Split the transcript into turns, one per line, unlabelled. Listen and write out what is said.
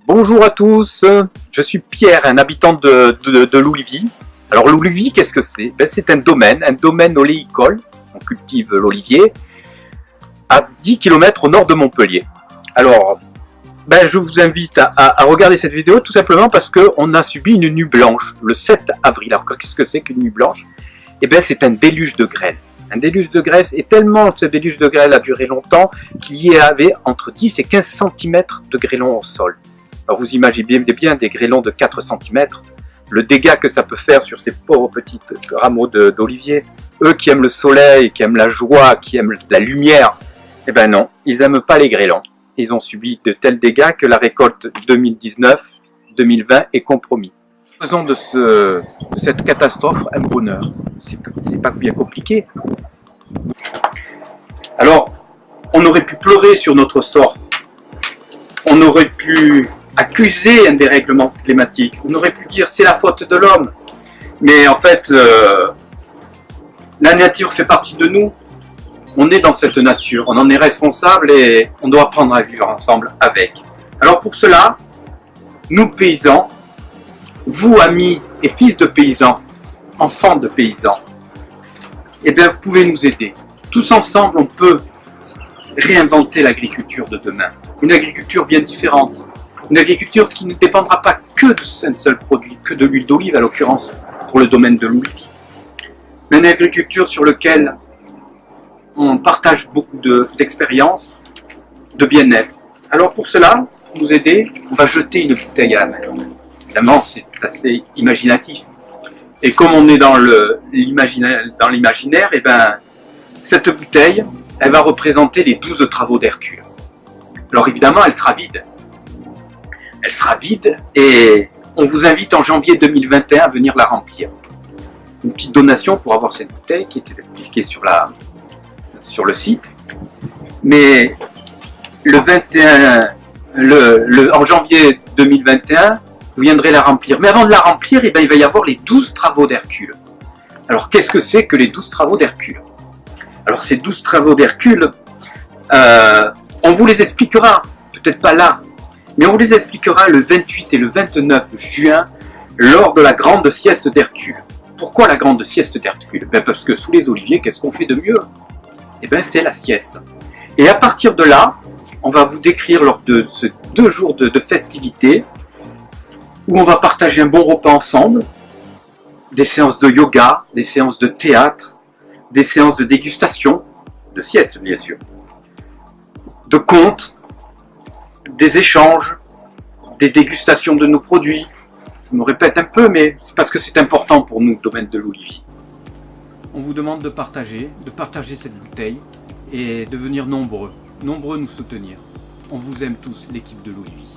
Bonjour à tous, je suis Pierre, un habitant de Louisville. Alors Louisville, qu'est-ce que c'est? C'est un domaine oléicole, on cultive l'olivier, à 10 km au nord de Montpellier. Alors, je vous invite à regarder cette vidéo tout simplement parce qu'on a subi une nuit blanche le 7 avril. Alors qu'est-ce que c'est qu'une nuit blanche? C'est un déluge de grêle. Un déluge de grêle, et tellement ce déluge de grêle a duré longtemps qu'il y avait entre 10 et 15 cm de grêlons au sol. Alors vous imaginez bien des grêlons de 4 cm, le dégât que ça peut faire sur ces pauvres petits rameaux d'olivier. Eux qui aiment le soleil, qui aiment la joie, qui aiment la lumière, non, ils n'aiment pas les grêlons. Ils ont subi de tels dégâts que la récolte 2019-2020 est compromise. Faisons de cette catastrophe un bonheur. C'est pas bien compliqué. Alors, on aurait pu pleurer sur notre sort. On aurait pu accuser un dérèglement climatique. On aurait pu dire c'est la faute de l'homme. Mais en fait, la nature fait partie de nous. On est dans cette nature, on en est responsable et on doit apprendre à vivre ensemble avec. Alors pour cela, nous paysans, vous amis et fils de paysans, enfants de paysans, vous pouvez nous aider. Tous ensemble, on peut réinventer l'agriculture de demain. Une agriculture bien différente. Une agriculture qui ne dépendra pas que d'un seul produit, que de l'huile d'olive, à l'occurrence pour le domaine de Louisville. Mais une agriculture sur laquelle on partage beaucoup d'expériences, de bien-être. Alors pour cela, pour nous aider, on va jeter une bouteille à la mer. Évidemment, c'est assez imaginatif. Et comme on est dans l'imaginaire, cette bouteille, elle va représenter les 12 travaux d'Hercule. Alors évidemment, elle sera vide. Elle sera vide et on vous invite en janvier 2021 à venir la remplir. Une petite donation pour avoir cette bouteille qui est expliquée sur le site. Mais en janvier 2021, vous viendrez la remplir. Mais avant de la remplir, il va y avoir les 12 travaux d'Hercule. Alors qu'est-ce que c'est que les 12 travaux d'Hercule? Alors ces 12 travaux d'Hercule, on vous les expliquera, peut-être pas là, mais on vous les expliquera le 28 et le 29 juin lors de la grande sieste d'Hercule. Pourquoi la grande sieste d'Hercule? Parce que sous les oliviers, qu'est-ce qu'on fait de mieux? C'est la sieste. Et à partir de là, on va vous décrire lors de ces 2 jours de festivités, où on va partager un bon repas ensemble, des séances de yoga, des séances de théâtre, des séances de dégustation, de sieste bien sûr, de contes, des échanges, des dégustations de nos produits. Je me répète un peu, mais c'est parce que c'est important pour nous, le domaine de l'olivier. On vous demande de partager cette bouteille et de venir nombreux nous soutenir. On vous aime tous, l'équipe de l'olivier.